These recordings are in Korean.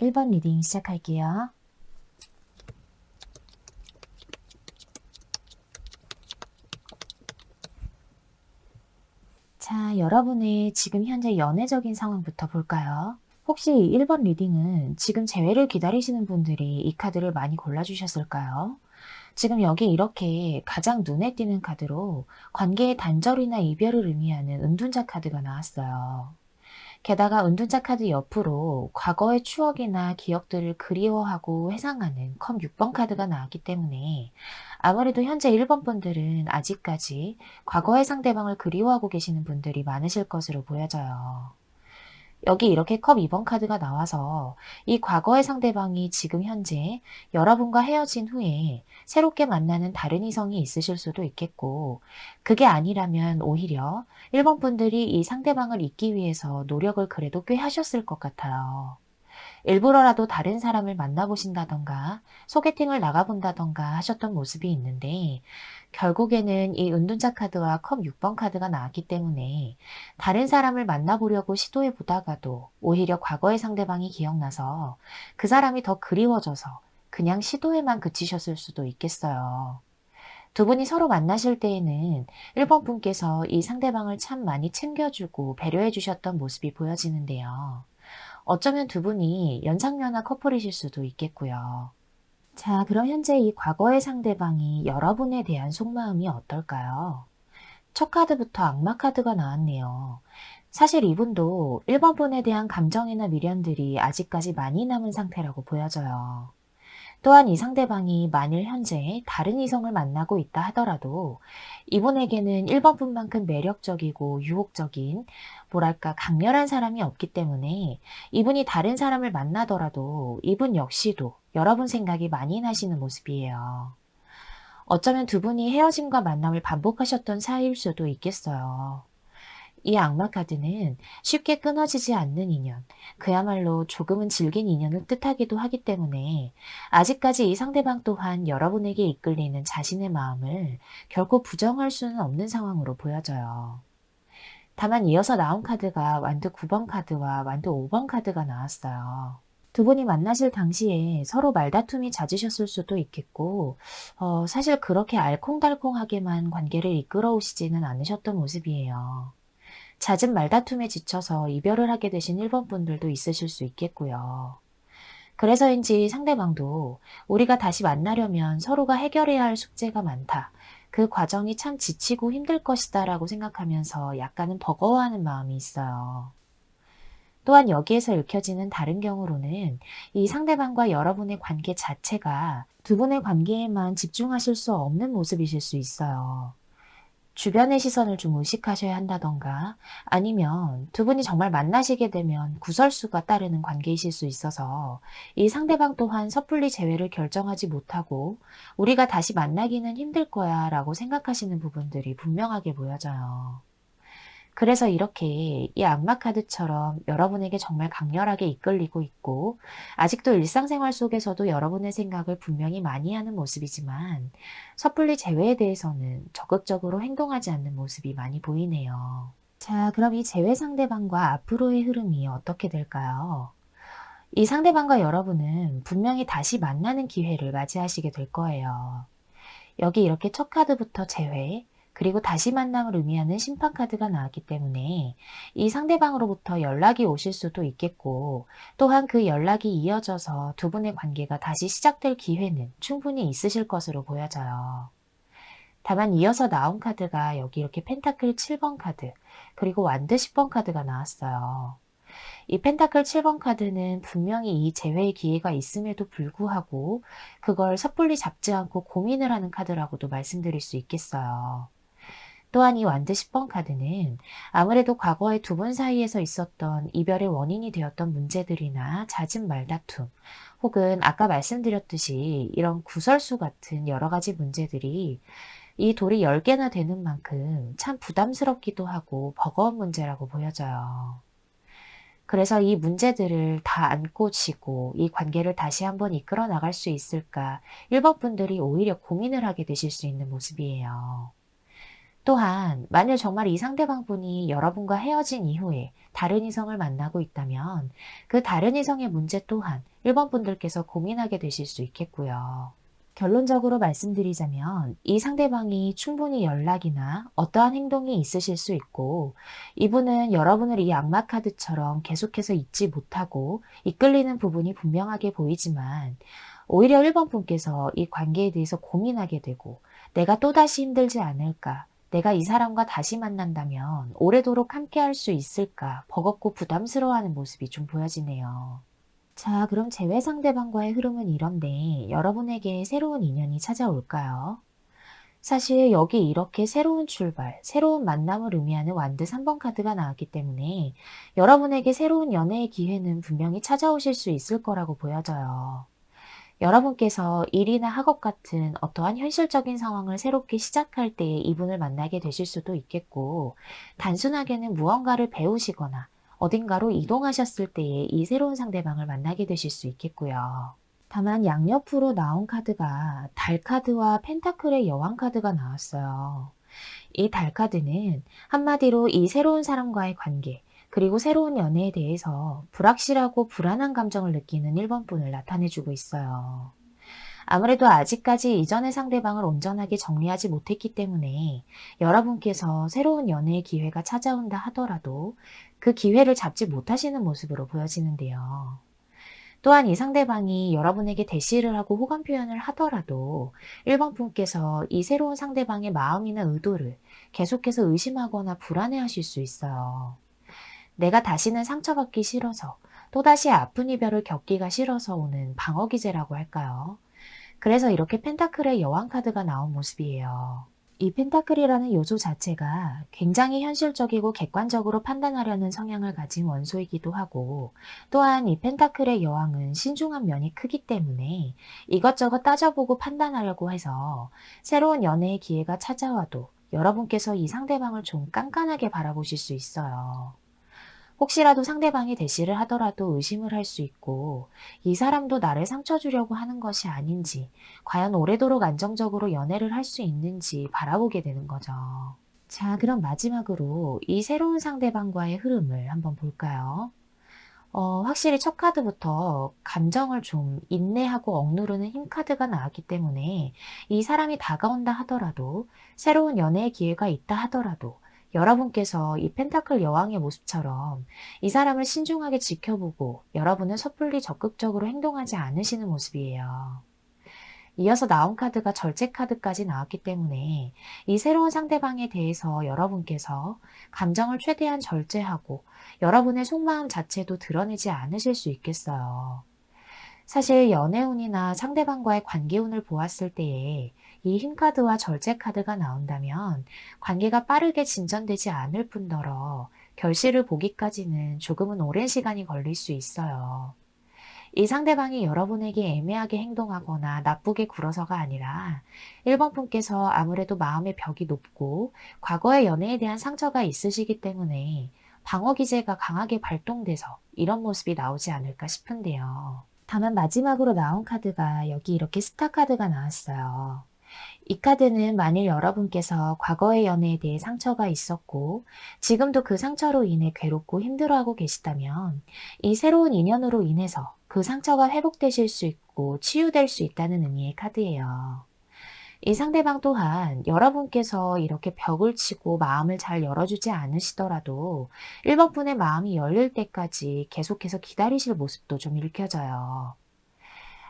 1번 리딩 시작할게요. 자, 여러분의 지금 현재 연애적인 상황부터 볼까요? 혹시 1번 리딩은 지금 재회를 기다리시는 분들이 이 카드를 많이 골라주셨을까요? 지금 여기 이렇게 가장 눈에 띄는 카드로 관계의 단절이나 이별을 의미하는 은둔자 카드가 나왔어요. 게다가 은둔자 카드 옆으로 과거의 추억이나 기억들을 그리워하고 회상하는 컵 6번 카드가 나왔기 때문에 아무래도 현재 1번 분들은 아직까지 과거의 상대방을 그리워하고 계시는 분들이 많으실 것으로 보여져요. 여기 이렇게 컵 2번 카드가 나와서 이 과거의 상대방이 지금 현재 여러분과 헤어진 후에 새롭게 만나는 다른 이성이 있으실 수도 있겠고, 그게 아니라면 오히려 1번 분들이 이 상대방을 잊기 위해서 노력을 그래도 꽤 하셨을 것 같아요. 일부러라도 다른 사람을 만나보신다던가 소개팅을 나가본다던가 하셨던 모습이 있는데, 결국에는 이 은둔자 카드와 컵 6번 카드가 나왔기 때문에 다른 사람을 만나보려고 시도해 보다가도 오히려 과거의 상대방이 기억나서 그 사람이 더 그리워져서 그냥 시도에만 그치셨을 수도 있겠어요. 두 분이 서로 만나실 때에는 1번 분께서 이 상대방을 참 많이 챙겨주고 배려해 주셨던 모습이 보여지는데요. 어쩌면 두 분이 연상연하 커플이실 수도 있겠고요. 자, 그럼 현재 이 과거의 상대방이 여러분에 대한 속마음이 어떨까요? 첫 카드부터 악마 카드가 나왔네요. 사실 이분도 1번 분에 대한 감정이나 미련들이 아직까지 많이 남은 상태라고 보여져요. 또한 이 상대방이 만일 현재 다른 이성을 만나고 있다 하더라도 이분에게는 1번 분만큼 매력적이고 유혹적인, 뭐랄까 강렬한 사람이 없기 때문에 이분이 다른 사람을 만나더라도 이분 역시도 여러분 생각이 많이 나시는 모습이에요. 어쩌면 두 분이 헤어짐과 만남을 반복하셨던 사이일 수도 있겠어요. 이 악마 카드는 쉽게 끊어지지 않는 인연, 그야말로 조금은 질긴 인연을 뜻하기도 하기 때문에 아직까지 이 상대방 또한 여러분에게 이끌리는 자신의 마음을 결코 부정할 수는 없는 상황으로 보여져요. 다만 이어서 나온 카드가 완드 9번 카드와 완드 5번 카드가 나왔어요. 두 분이 만나실 당시에 서로 말다툼이 잦으셨을 수도 있겠고, 사실 그렇게 알콩달콩하게만 관계를 이끌어 오시지는 않으셨던 모습이에요. 잦은 말다툼에 지쳐서 이별을 하게 되신 1번 분들도 있으실 수 있겠고요. 그래서인지 상대방도 우리가 다시 만나려면 서로가 해결해야 할 숙제가 많다. 그 과정이 참 지치고 힘들 것이다 라고 생각하면서 약간은 버거워하는 마음이 있어요. 또한 여기에서 읽혀지는 다른 경우로는 이 상대방과 여러분의 관계 자체가 두 분의 관계에만 집중하실 수 없는 모습이실 수 있어요. 주변의 시선을 좀 의식하셔야 한다던가 아니면 두 분이 정말 만나시게 되면 구설수가 따르는 관계이실 수 있어서 이 상대방 또한 섣불리 재회를 결정하지 못하고 우리가 다시 만나기는 힘들 거야 라고 생각하시는 부분들이 분명하게 보여져요. 그래서 이렇게 이 악마 카드처럼 여러분에게 정말 강렬하게 이끌리고 있고 아직도 일상생활 속에서도 여러분의 생각을 분명히 많이 하는 모습이지만 섣불리 재회에 대해서는 적극적으로 행동하지 않는 모습이 많이 보이네요. 자, 그럼 이 재회 상대방과 앞으로의 흐름이 어떻게 될까요? 이 상대방과 여러분은 분명히 다시 만나는 기회를 맞이하시게 될 거예요. 여기 이렇게 첫 카드부터 재회, 그리고 다시 만남을 의미하는 심판 카드가 나왔기 때문에 이 상대방으로부터 연락이 오실 수도 있겠고, 또한 그 연락이 이어져서 두 분의 관계가 다시 시작될 기회는 충분히 있으실 것으로 보여져요. 다만 이어서 나온 카드가 여기 이렇게 펜타클 7번 카드, 그리고 완드 10번 카드가 나왔어요. 이 펜타클 7번 카드는 분명히 이 재회의 기회가 있음에도 불구하고 그걸 섣불리 잡지 않고 고민을 하는 카드라고도 말씀드릴 수 있겠어요. 또한 이 완드 10번 카드는 아무래도 과거에 두 분 사이에서 있었던 이별의 원인이 되었던 문제들이나 잦은 말다툼, 혹은 아까 말씀드렸듯이 이런 구설수 같은 여러 가지 문제들이 이 돌이 10개나 되는 만큼 참 부담스럽기도 하고 버거운 문제라고 보여져요. 그래서 이 문제들을 다 안고 지고 이 관계를 다시 한번 이끌어 나갈 수 있을까 1번 분들이 오히려 고민을 하게 되실 수 있는 모습이에요. 또한 만일 정말 이 상대방 분이 여러분과 헤어진 이후에 다른 이성을 만나고 있다면 그 다른 이성의 문제 또한 1번 분들께서 고민하게 되실 수 있겠고요. 결론적으로 말씀드리자면 이 상대방이 충분히 연락이나 어떠한 행동이 있으실 수 있고 이분은 여러분을 이 악마 카드처럼 계속해서 잊지 못하고 이끌리는 부분이 분명하게 보이지만 오히려 1번 분께서 이 관계에 대해서 고민하게 되고 내가 또다시 힘들지 않을까? 내가 이 사람과 다시 만난다면 오래도록 함께 할 수 있을까? 버겁고 부담스러워하는 모습이 좀 보여지네요. 자, 그럼 재회 상대방과의 흐름은 이런데 여러분에게 새로운 인연이 찾아올까요? 사실 여기 이렇게 새로운 출발, 새로운 만남을 의미하는 완드 3번 카드가 나왔기 때문에 여러분에게 새로운 연애의 기회는 분명히 찾아오실 수 있을 거라고 보여져요. 여러분께서 일이나 학업 같은 어떠한 현실적인 상황을 새롭게 시작할 때에 이분을 만나게 되실 수도 있겠고, 단순하게는 무언가를 배우시거나 어딘가로 이동하셨을 때에 이 새로운 상대방을 만나게 되실 수 있겠고요. 다만 양옆으로 나온 카드가 달 카드와 펜타클의 여왕 카드가 나왔어요. 이 달 카드는 한마디로 이 새로운 사람과의 관계, 그리고 새로운 연애에 대해서 불확실하고 불안한 감정을 느끼는 1번 분을 나타내주고 있어요. 아무래도 아직까지 이전의 상대방을 온전하게 정리하지 못했기 때문에 여러분께서 새로운 연애의 기회가 찾아온다 하더라도 그 기회를 잡지 못하시는 모습으로 보여지는데요. 또한 이 상대방이 여러분에게 대시를 하고 호감 표현을 하더라도 1번 분께서 이 새로운 상대방의 마음이나 의도를 계속해서 의심하거나 불안해하실 수 있어요. 내가 다시는 상처받기 싫어서 또다시 아픈 이별을 겪기가 싫어서 오는 방어 기제라고 할까요? 그래서 이렇게 펜타클의 여왕 카드가 나온 모습이에요. 이 펜타클이라는 요소 자체가 굉장히 현실적이고 객관적으로 판단하려는 성향을 가진 원소이기도 하고, 또한 이 펜타클의 여왕은 신중한 면이 크기 때문에 이것저것 따져보고 판단하려고 해서 새로운 연애의 기회가 찾아와도 여러분께서 이 상대방을 좀 깐깐하게 바라보실 수 있어요. 혹시라도 상대방이 대시를 하더라도 의심을 할 수 있고, 이 사람도 나를 상처 주려고 하는 것이 아닌지, 과연 오래도록 안정적으로 연애를 할 수 있는지 바라보게 되는 거죠. 자, 그럼 마지막으로 이 새로운 상대방과의 흐름을 한번 볼까요? 확실히 첫 카드부터 감정을 좀 인내하고 억누르는 힘 카드가 나왔기 때문에 이 사람이 다가온다 하더라도, 새로운 연애의 기회가 있다 하더라도 여러분께서 이 펜타클 여왕의 모습처럼 이 사람을 신중하게 지켜보고 여러분은 섣불리 적극적으로 행동하지 않으시는 모습이에요. 이어서 나온 카드가 절제 카드까지 나왔기 때문에 이 새로운 상대방에 대해서 여러분께서 감정을 최대한 절제하고 여러분의 속마음 자체도 드러내지 않으실 수 있겠어요. 사실 연애운이나 상대방과의 관계운을 보았을 때에 이 흰 카드와 절제 카드가 나온다면 관계가 빠르게 진전되지 않을 뿐더러 결실을 보기까지는 조금은 오랜 시간이 걸릴 수 있어요. 이 상대방이 여러분에게 애매하게 행동하거나 나쁘게 굴어서가 아니라 1번 분께서 아무래도 마음의 벽이 높고 과거의 연애에 대한 상처가 있으시기 때문에 방어 기제가 강하게 발동돼서 이런 모습이 나오지 않을까 싶은데요. 다만 마지막으로 나온 카드가 여기 이렇게 스타 카드가 나왔어요. 이 카드는 만일 여러분께서 과거의 연애에 대해 상처가 있었고 지금도 그 상처로 인해 괴롭고 힘들어하고 계시다면 이 새로운 인연으로 인해서 그 상처가 회복되실 수 있고 치유될 수 있다는 의미의 카드예요. 이 상대방 또한 여러분께서 이렇게 벽을 치고 마음을 잘 열어주지 않으시더라도 1번 분의 마음이 열릴 때까지 계속해서 기다리실 모습도 좀 읽혀져요.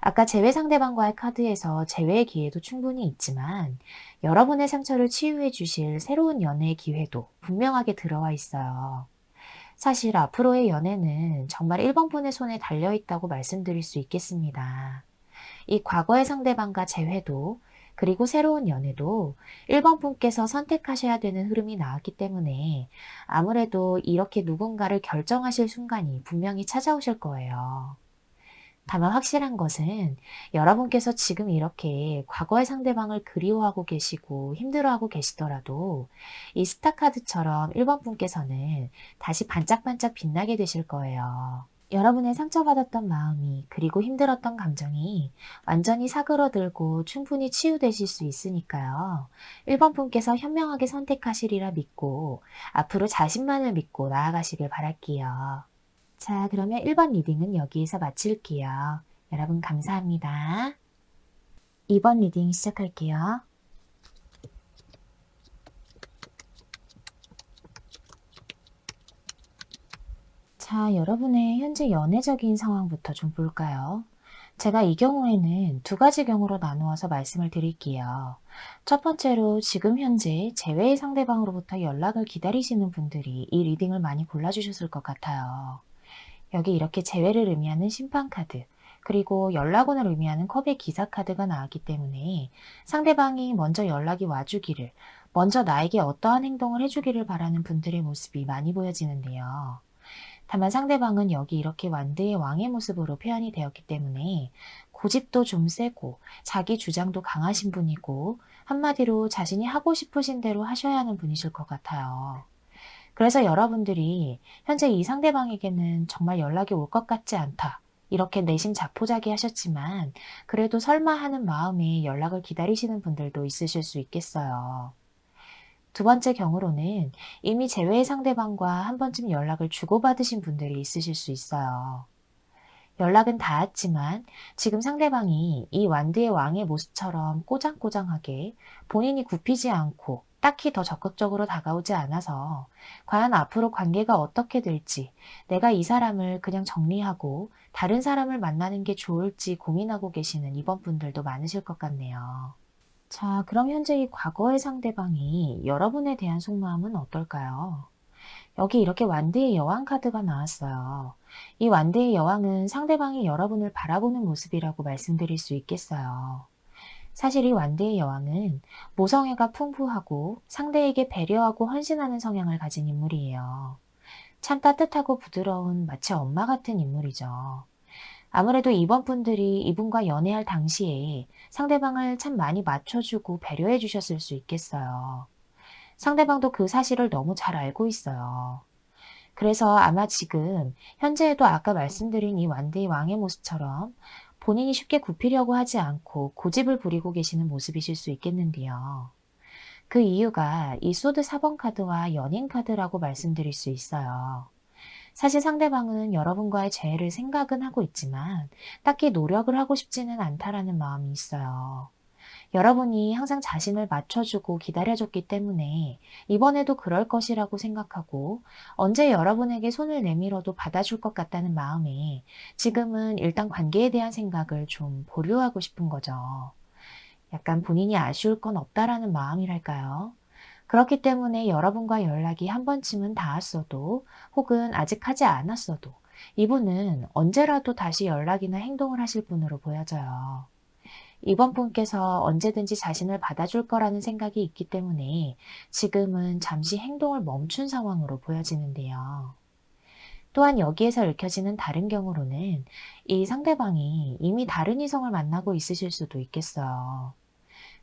아까 재회 상대방과의 카드에서 재회의 기회도 충분히 있지만 여러분의 상처를 치유해 주실 새로운 연애의 기회도 분명하게 들어와 있어요. 사실 앞으로의 연애는 정말 1번 분의 손에 달려있다고 말씀드릴 수 있겠습니다. 이 과거의 상대방과 재회도 그리고 새로운 연애도 1번 분께서 선택하셔야 되는 흐름이 나왔기 때문에 아무래도 이렇게 누군가를 결정하실 순간이 분명히 찾아오실 거예요. 다만 확실한 것은 여러분께서 지금 이렇게 과거의 상대방을 그리워하고 계시고 힘들어하고 계시더라도 이 스타카드처럼 1번 분께서는 다시 반짝반짝 빛나게 되실 거예요. 여러분의 상처받았던 마음이 그리고 힘들었던 감정이 완전히 사그러들고 충분히 치유되실 수 있으니까요. 1번 분께서 현명하게 선택하시리라 믿고 앞으로 자신만을 믿고 나아가시길 바랄게요. 자, 그러면 1번 리딩은 여기에서 마칠게요. 여러분 감사합니다. 2번 리딩 시작할게요. 자, 여러분의 현재 연애적인 상황부터 좀 볼까요? 제가 이 경우에는 두 가지 경우로 나누어서 말씀을 드릴게요. 첫 번째로 지금 현재 재회의 상대방으로부터 연락을 기다리시는 분들이 이 리딩을 많이 골라주셨을 것 같아요. 여기 이렇게 재회를 의미하는 심판 카드, 그리고 연락원을 의미하는 컵의 기사 카드가 나왔기 때문에 상대방이 먼저 연락이 와주기를, 먼저 나에게 어떠한 행동을 해주기를 바라는 분들의 모습이 많이 보여지는데요. 다만 상대방은 여기 이렇게 완드의 왕의 모습으로 표현이 되었기 때문에 고집도 좀 세고 자기 주장도 강하신 분이고 한마디로 자신이 하고 싶으신 대로 하셔야 하는 분이실 것 같아요. 그래서 여러분들이 현재 이 상대방에게는 정말 연락이 올 것 같지 않다, 이렇게 내심 자포자기 하셨지만 그래도 설마 하는 마음에 연락을 기다리시는 분들도 있으실 수 있겠어요. 두 번째 경우로는 이미 재회의 상대방과 한 번쯤 연락을 주고받으신 분들이 있으실 수 있어요. 연락은 닿았지만 지금 상대방이 이 완드의 왕의 모습처럼 꼬장꼬장하게 본인이 굽히지 않고 딱히 더 적극적으로 다가오지 않아서 과연 앞으로 관계가 어떻게 될지, 내가 이 사람을 그냥 정리하고 다른 사람을 만나는 게 좋을지 고민하고 계시는 이번 분들도 많으실 것 같네요. 자, 그럼 현재 이 과거의 상대방이 여러분에 대한 속마음은 어떨까요? 여기 이렇게 완드의 여왕 카드가 나왔어요. 이 완드의 여왕은 상대방이 여러분을 바라보는 모습이라고 말씀드릴 수 있겠어요. 사실 이 완대의 여왕은 모성애가 풍부하고 상대에게 배려하고 헌신하는 성향을 가진 인물이에요. 참 따뜻하고 부드러운 마치 엄마 같은 인물이죠. 아무래도 이번 분들이 이분과 연애할 당시에 상대방을 참 많이 맞춰주고 배려해 주셨을 수 있겠어요. 상대방도 그 사실을 너무 잘 알고 있어요. 그래서 아마 지금 현재에도 아까 말씀드린 이 완대의 왕의 모습처럼 본인이 쉽게 굽히려고 하지 않고 고집을 부리고 계시는 모습이실 수 있겠는데요. 그 이유가 이 소드 4번 카드와 연인 카드라고 말씀드릴 수 있어요. 사실 상대방은 여러분과의 재회를 생각은 하고 있지만 딱히 노력을 하고 싶지는 않다라는 마음이 있어요. 여러분이 항상 자신을 맞춰주고 기다려줬기 때문에 이번에도 그럴 것이라고 생각하고 언제 여러분에게 손을 내밀어도 받아줄 것 같다는 마음에 지금은 일단 관계에 대한 생각을 좀 보류하고 싶은 거죠. 약간 본인이 아쉬울 건 없다라는 마음이랄까요? 그렇기 때문에 여러분과 연락이 한 번쯤은 닿았어도 혹은 아직 하지 않았어도 이분은 언제라도 다시 연락이나 행동을 하실 분으로 보여져요. 이번 분께서 언제든지 자신을 받아줄 거라는 생각이 있기 때문에 지금은 잠시 행동을 멈춘 상황으로 보여지는데요. 또한 여기에서 읽혀지는 다른 경우로는 이 상대방이 이미 다른 이성을 만나고 있으실 수도 있겠어요.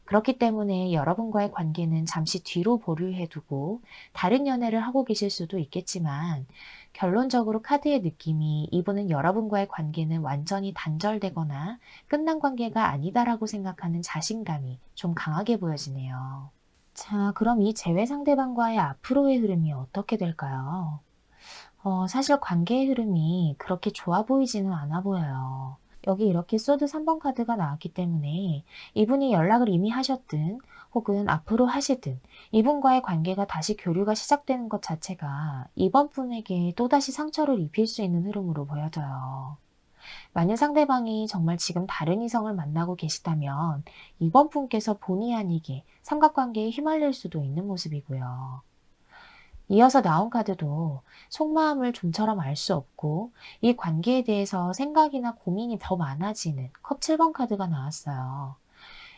그렇기 때문에 여러분과의 관계는 잠시 뒤로 보류해두고 다른 연애를 하고 계실 수도 있겠지만 결론적으로 카드의 느낌이 이분은 여러분과의 관계는 완전히 단절되거나 끝난 관계가 아니다라고 생각하는 자신감이 좀 강하게 보여지네요. 자, 그럼 이 재회 상대방과의 앞으로의 흐름이 어떻게 될까요? 사실 관계의 흐름이 그렇게 좋아 보이지는 않아 보여요. 여기 이렇게 소드 3번 카드가 나왔기 때문에 이분이 연락을 이미 하셨든 혹은 앞으로 하시든 이분과의 관계가 다시 교류가 시작되는 것 자체가 이번 분에게 또다시 상처를 입힐 수 있는 흐름으로 보여져요. 만약 상대방이 정말 지금 다른 이성을 만나고 계시다면 이번 분께서 본의 아니게 삼각관계에 휘말릴 수도 있는 모습이고요. 이어서 나온 카드도 속마음을 좀처럼 알 수 없고 이 관계에 대해서 생각이나 고민이 더 많아지는 컵 7번 카드가 나왔어요.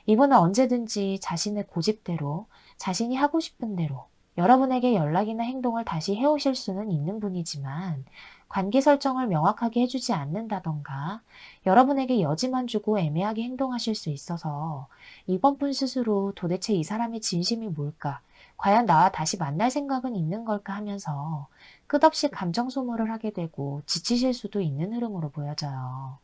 이분은 언제든지 자신의 고집대로 자신이 하고 싶은 대로 여러분에게 연락이나 행동을 다시 해오실 수는 있는 분이지만 관계 설정을 명확하게 해주지 않는다던가 여러분에게 여지만 주고 애매하게 행동하실 수 있어서 이번 분 스스로 도대체 이 사람의 진심이 뭘까? 과연 나와 다시 만날 생각은 있는 걸까 하면서 끝없이 감정 소모를 하게 되고 지치실 수도 있는 흐름으로 보여져요.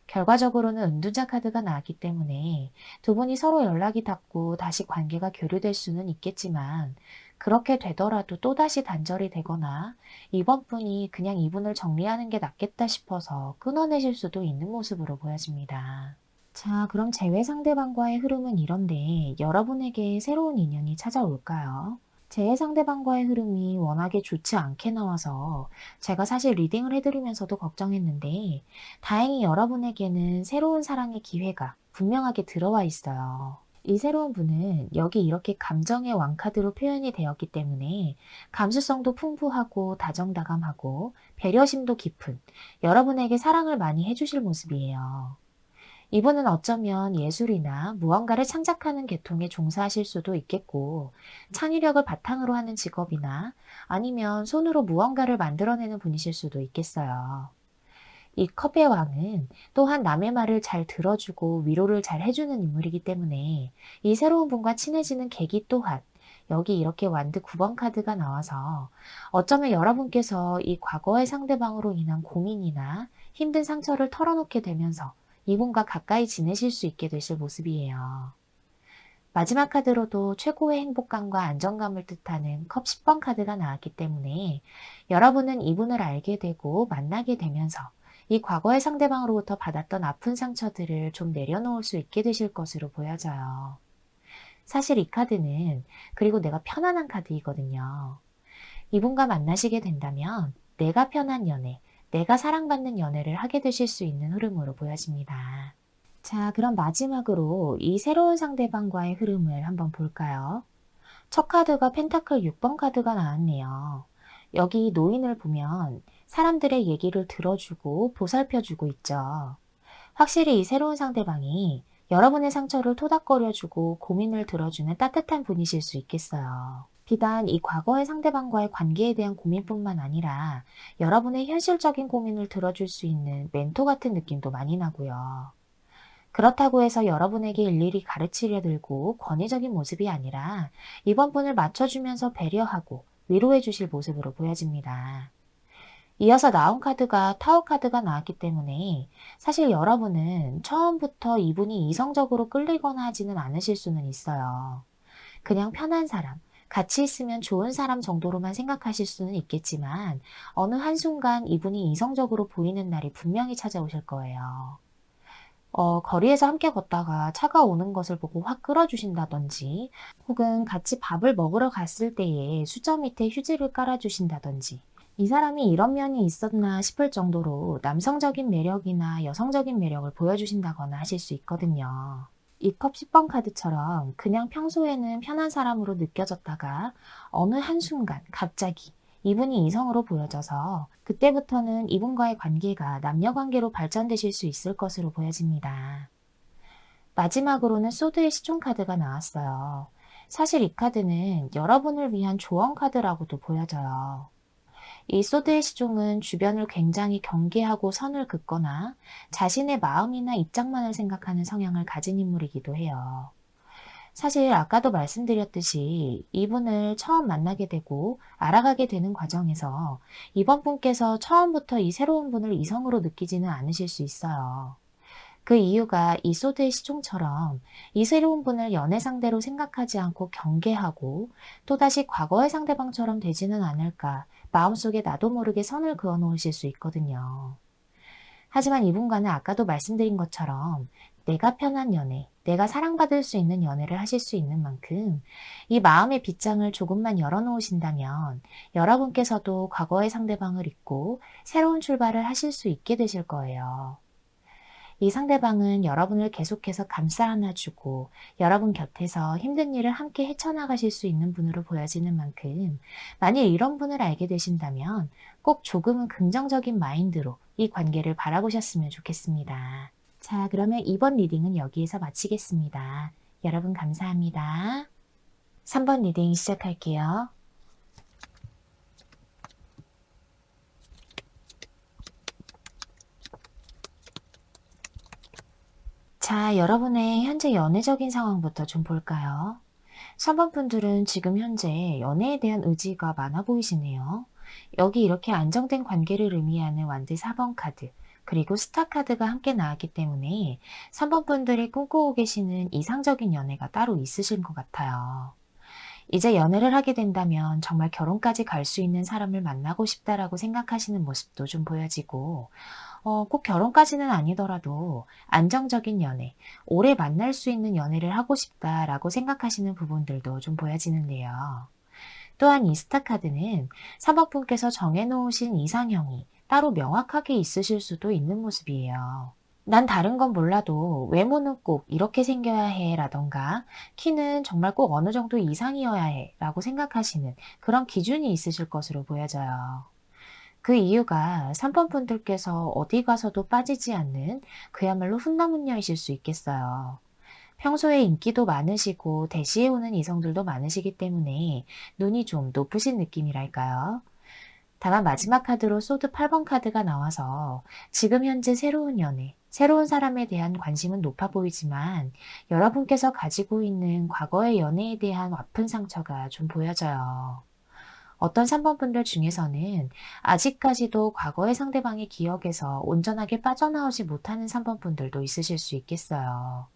결과적으로는 은둔자 카드가 나왔기 때문에 두 분이 서로 연락이 닿고 다시 관계가 교류될 수는 있겠지만 그렇게 되더라도 또다시 단절이 되거나 이번 분이 그냥 이분을 정리하는 게 낫겠다 싶어서 끊어내실 수도 있는 모습으로 보여집니다. 자, 그럼 재회 상대방과의 흐름은 이런데 여러분에게 새로운 인연이 찾아올까요? 재회 상대방과의 흐름이 워낙에 좋지 않게 나와서 제가 사실 리딩을 해드리면서도 걱정했는데 다행히 여러분에게는 새로운 사랑의 기회가 분명하게 들어와 있어요. 이 새로운 분은 여기 이렇게 감정의 왕카드로 표현이 되었기 때문에 감수성도 풍부하고 다정다감하고 배려심도 깊은 여러분에게 사랑을 많이 해주실 모습이에요. 이분은 어쩌면 예술이나 무언가를 창작하는 계통에 종사하실 수도 있겠고, 창의력을 바탕으로 하는 직업이나 아니면 손으로 무언가를 만들어내는 분이실 수도 있겠어요. 이 컵의 왕은 또한 남의 말을 잘 들어주고 위로를 잘 해주는 인물이기 때문에 이 새로운 분과 친해지는 계기 또한 여기 이렇게 완드 9번 카드가 나와서 어쩌면 여러분께서 이 과거의 상대방으로 인한 고민이나 힘든 상처를 털어놓게 되면서 이분과 가까이 지내실 수 있게 되실 모습이에요. 마지막 카드로도 최고의 행복감과 안정감을 뜻하는 컵 10번 카드가 나왔기 때문에 여러분은 이분을 알게 되고 만나게 되면서 이 과거의 상대방으로부터 받았던 아픈 상처들을 좀 내려놓을 수 있게 되실 것으로 보여져요. 사실 이 카드는 그리고 내가 편안한 카드이거든요. 이분과 만나시게 된다면 내가 편한 연애, 내가 사랑받는 연애를 하게 되실 수 있는 흐름으로 보여집니다. 자, 그럼 마지막으로 이 새로운 상대방과의 흐름을 한번 볼까요? 첫 카드가 펜타클 6번 카드가 나왔네요. 여기 노인을 보면 사람들의 얘기를 들어주고 보살펴주고 있죠. 확실히 이 새로운 상대방이 여러분의 상처를 토닥거려주고 고민을 들어주는 따뜻한 분이실 수 있겠어요. 비단 이 과거의 상대방과의 관계에 대한 고민뿐만 아니라 여러분의 현실적인 고민을 들어줄 수 있는 멘토 같은 느낌도 많이 나고요. 그렇다고 해서 여러분에게 일일이 가르치려 들고 권위적인 모습이 아니라 이번 분을 맞춰주면서 배려하고 위로해 주실 모습으로 보여집니다. 이어서 나온 카드가 타워 카드가 나왔기 때문에 사실 여러분은 처음부터 이분이 이성적으로 끌리거나 하지는 않으실 수는 있어요. 그냥 편한 사람, 같이 있으면 좋은 사람 정도로만 생각하실 수는 있겠지만 어느 한순간 이분이 이성적으로 보이는 날이 분명히 찾아오실 거예요. 거리에서 함께 걷다가 차가 오는 것을 보고 확 끌어주신다든지, 혹은 같이 밥을 먹으러 갔을 때에 수저 밑에 휴지를 깔아주신다든지, 이 사람이 이런 면이 있었나 싶을 정도로 남성적인 매력이나 여성적인 매력을 보여주신다거나 하실 수 있거든요. 이 컵 10번 카드처럼 그냥 평소에는 편한 사람으로 느껴졌다가 어느 한순간 갑자기 이분이 이성으로 보여져서 그때부터는 이분과의 관계가 남녀 관계로 발전되실 수 있을 것으로 보여집니다. 마지막으로는 소드의 시종 카드가 나왔어요. 사실 이 카드는 여러분을 위한 조언 카드라고도 보여져요. 이 소드의 시종은 주변을 굉장히 경계하고 선을 긋거나 자신의 마음이나 입장만을 생각하는 성향을 가진 인물이기도 해요. 사실 아까도 말씀드렸듯이 이분을 처음 만나게 되고 알아가게 되는 과정에서 이번 분께서 처음부터 이 새로운 분을 이성으로 느끼지는 않으실 수 있어요. 그 이유가 이 소드의 시종처럼 이 새로운 분을 연애 상대로 생각하지 않고 경계하고 또다시 과거의 상대방처럼 되지는 않을까 마음속에 나도 모르게 선을 그어 놓으실 수 있거든요. 하지만 이분과는 아까도 말씀드린 것처럼 내가 편한 연애, 내가 사랑받을 수 있는 연애를 하실 수 있는 만큼 이 마음의 빗장을 조금만 열어놓으신다면 여러분께서도 과거의 상대방을 잊고 새로운 출발을 하실 수 있게 되실 거예요. 이 상대방은 여러분을 계속해서 감싸 안아주고 여러분 곁에서 힘든 일을 함께 헤쳐나가실 수 있는 분으로 보여지는 만큼 만일 이런 분을 알게 되신다면 꼭 조금은 긍정적인 마인드로 이 관계를 바라보셨으면 좋겠습니다. 자, 그러면 이번 리딩은 여기에서 마치겠습니다. 여러분 감사합니다. 3번 리딩 시작할게요. 자, 여러분의 현재 연애적인 상황부터 좀 볼까요? 3번 분들은 지금 현재 연애에 대한 의지가 많아 보이시네요. 여기 이렇게 안정된 관계를 의미하는 완드 4번 카드, 그리고 스타 카드가 함께 나왔기 때문에 3번 분들이 꿈꾸고 계시는 이상적인 연애가 따로 있으신 것 같아요. 이제 연애를 하게 된다면 정말 결혼까지 갈 수 있는 사람을 만나고 싶다라고 생각하시는 모습도 좀 보여지고, 꼭 결혼까지는 아니더라도 안정적인 연애, 오래 만날 수 있는 연애를 하고 싶다라고 생각하시는 부분들도 좀 보여지는데요. 또한 이 스타 카드는 3번 분께서 정해놓으신 이상형이 따로 명확하게 있으실 수도 있는 모습이에요. 난 다른 건 몰라도 외모는 꼭 이렇게 생겨야 해 라던가 키는 정말 꼭 어느 정도 이상이어야 해 라고 생각하시는 그런 기준이 있으실 것으로 보여져요. 그 이유가 3번 분들께서 어디 가서도 빠지지 않는 그야말로 훈남훈녀이실 수 있겠어요. 평소에 인기도 많으시고 대시해오는 이성들도 많으시기 때문에 눈이 좀 높으신 느낌이랄까요? 다만 마지막 카드로 소드 8번 카드가 나와서 지금 현재 새로운 연애, 새로운 사람에 대한 관심은 높아 보이지만 여러분께서 가지고 있는 과거의 연애에 대한 아픈 상처가 좀 보여져요. 어떤 3번 분들 중에서는 아직까지도 과거의 상대방의 기억에서 온전하게 빠져나오지 못하는 3번 분들도 있으실 수 있겠어요.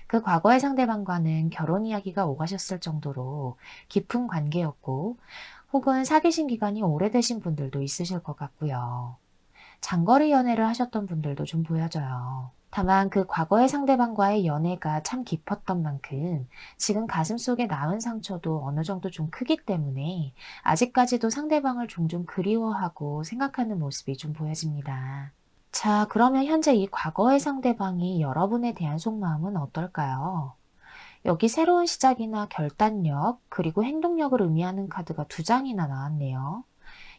그 과거의 상대방과는 결혼 이야기가 오가셨을 정도로 깊은 관계였고, 혹은 사귀신 기간이 오래되신 분들도 있으실 것 같고요. 장거리 연애를 하셨던 분들도 좀 보여져요. 다만 그 과거의 상대방과의 연애가 참 깊었던 만큼 지금 가슴속에 남은 상처도 어느 정도 좀 크기 때문에 아직까지도 상대방을 종종 그리워하고 생각하는 모습이 좀 보여집니다. 자, 그러면 현재 이 과거의 상대방이 여러분에 대한 속마음은 어떨까요? 여기 새로운 시작이나 결단력, 그리고 행동력을 의미하는 카드가 두 장이나 나왔네요.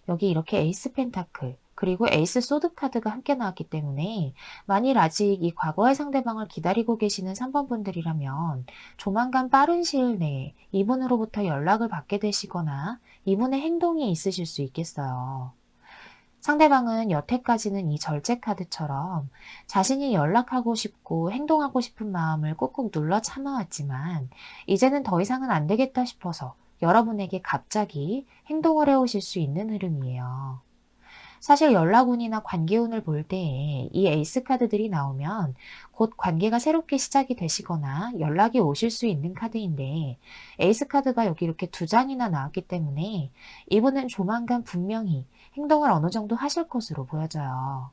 여기 이렇게 에이스 펜타클, 그리고 에이스 소드 카드가 함께 나왔기 때문에 만일 아직 이 과거의 상대방을 기다리고 계시는 3번 분들이라면 조만간 빠른 시일 내에 이분으로부터 연락을 받게 되시거나 이분의 행동이 있으실 수 있겠어요. 상대방은 여태까지는 이 절제 카드처럼 자신이 연락하고 싶고 행동하고 싶은 마음을 꾹꾹 눌러 참아왔지만 이제는 더 이상은 안 되겠다 싶어서 여러분에게 갑자기 행동을 해오실 수 있는 흐름이에요. 사실 연락운이나 관계운을 볼 때에 이 에이스 카드들이 나오면 곧 관계가 새롭게 시작이 되시거나 연락이 오실 수 있는 카드인데 에이스 카드가 여기 이렇게 두 장이나 나왔기 때문에 이분은 조만간 분명히 행동을 어느 정도 하실 것으로 보여져요.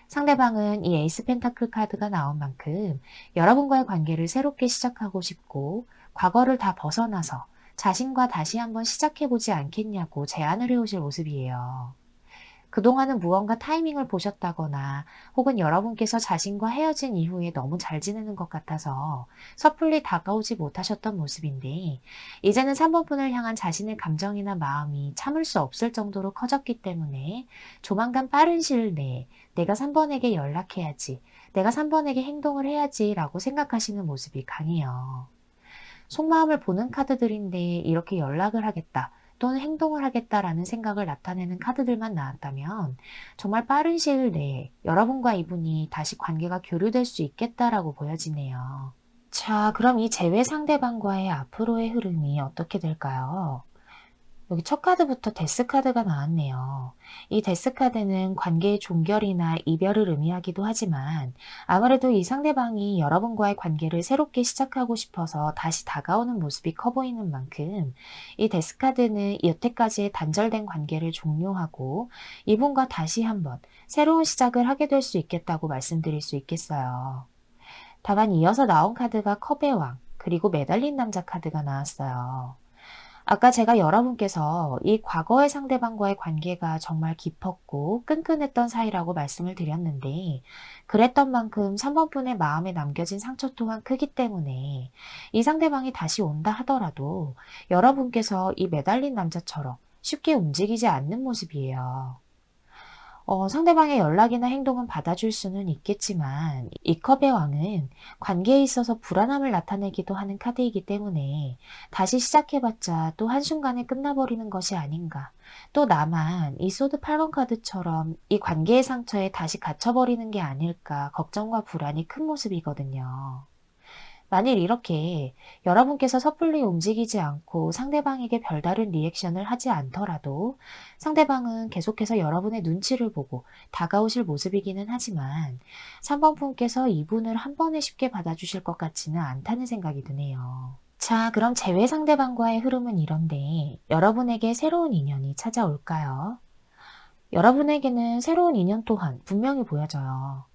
상대방은 이 에이스 펜타클 카드가 나온 만큼 여러분과의 관계를 새롭게 시작하고 싶고 과거를 다 벗어나서 자신과 다시 한번 시작해보지 않겠냐고 제안을 해오실 모습이에요. 그동안은 무언가 타이밍을 보셨다거나 혹은 여러분께서 자신과 헤어진 이후에 너무 잘 지내는 것 같아서 섣불리 다가오지 못하셨던 모습인데 이제는 3번 분을 향한 자신의 감정이나 마음이 참을 수 없을 정도로 커졌기 때문에 조만간 빠른 시일 내에 내가 3번에게 연락해야지, 내가 3번에게 행동을 해야지 라고 생각하시는 모습이 강해요. 속마음을 보는 카드들인데 이렇게 연락을 하겠다 또는 행동을 하겠다라는 생각을 나타내는 카드들만 나왔다면 정말 빠른 시일 내에 여러분과 이분이 다시 관계가 교류될 수 있겠다라고 보여지네요. 자, 그럼 이 재회 상대방과의 앞으로의 흐름이 어떻게 될까요? 여기 첫 카드부터 데스 카드가 나왔네요. 이 데스 카드는 관계의 종결이나 이별을 의미하기도 하지만 아무래도 이 상대방이 여러분과의 관계를 새롭게 시작하고 싶어서 다시 다가오는 모습이 커 보이는 만큼 이 데스 카드는 여태까지의 단절된 관계를 종료하고 이분과 다시 한번 새로운 시작을 하게 될 수 있겠다고 말씀드릴 수 있겠어요. 다만 이어서 나온 카드가 컵의 왕, 그리고 매달린 남자 카드가 나왔어요. 아까 제가 여러분께서 이 과거의 상대방과의 관계가 정말 깊었고 끈끈했던 사이라고 말씀을 드렸는데 그랬던 만큼 3번 분의 마음에 남겨진 상처 또한 크기 때문에 이 상대방이 다시 온다 하더라도 여러분께서 이 매달린 남자처럼 쉽게 움직이지 않는 모습이에요. 상대방의 연락이나 행동은 받아줄 수는 있겠지만 이 컵의 왕은 관계에 있어서 불안함을 나타내기도 하는 카드이기 때문에 다시 시작해봤자 또 한순간에 끝나버리는 것이 아닌가. 또 나만 이 소드 8번 카드처럼 이 관계의 상처에 다시 갇혀버리는 게 아닐까 걱정과 불안이 큰 모습이거든요. 만일 이렇게 여러분께서 섣불리 움직이지 않고 상대방에게 별다른 리액션을 하지 않더라도 상대방은 계속해서 여러분의 눈치를 보고 다가오실 모습이기는 하지만 3번 분께서 이분을 한 번에 쉽게 받아주실 것 같지는 않다는 생각이 드네요. 자, 그럼 재회 상대방과의 흐름은 이런데 여러분에게 새로운 인연이 찾아올까요? 여러분에게는 새로운 인연 또한 분명히 보여져요.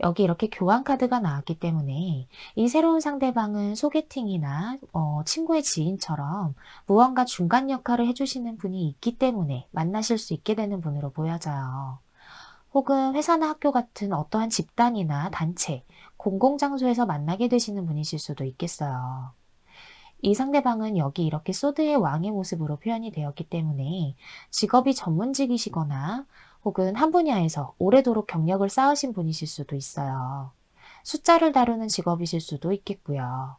여기 이렇게 교환 카드가 나왔기 때문에 이 새로운 상대방은 소개팅이나 친구의 지인처럼 무언가 중간 역할을 해주시는 분이 있기 때문에 만나실 수 있게 되는 분으로 보여져요. 혹은 회사나 학교 같은 어떠한 집단이나 단체, 공공장소에서 만나게 되시는 분이실 수도 있겠어요. 이 상대방은 여기 이렇게 소드의 왕의 모습으로 표현이 되었기 때문에 직업이 전문직이시거나 혹은 한 분야에서 오래도록 경력을 쌓으신 분이실 수도 있어요. 숫자를 다루는 직업이실 수도 있겠고요.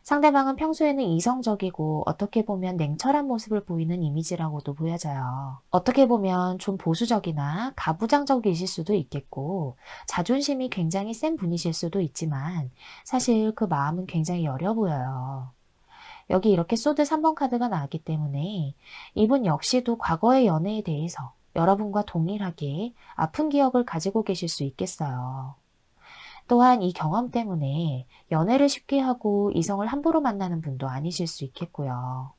상대방은 평소에는 이성적이고 어떻게 보면 냉철한 모습을 보이는 이미지라고도 보여져요. 어떻게 보면 좀 보수적이나 가부장적이실 수도 있겠고 자존심이 굉장히 센 분이실 수도 있지만 사실 그 마음은 굉장히 여려 보여요. 여기 이렇게 소드 3번 카드가 나왔기 때문에 이분 역시도 과거의 연애에 대해서 여러분과 동일하게 아픈 기억을 가지고 계실 수 있겠어요. 또한 이 경험 때문에 연애를 쉽게 하고 이성을 함부로 만나는 분도 아니실 수 있겠고요.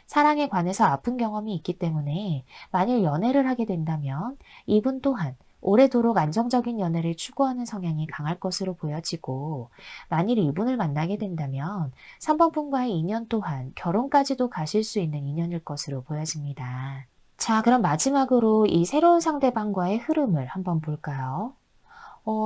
사랑에 관해서 아픈 경험이 있기 때문에 만일 연애를 하게 된다면 이분 또한 오래도록 안정적인 연애를 추구하는 성향이 강할 것으로 보여지고 만일 이분을 만나게 된다면 3번 분과의 인연 또한 결혼까지도 가실 수 있는 인연일 것으로 보여집니다. 자, 그럼 마지막으로 이 새로운 상대방과의 흐름을 한번 볼까요?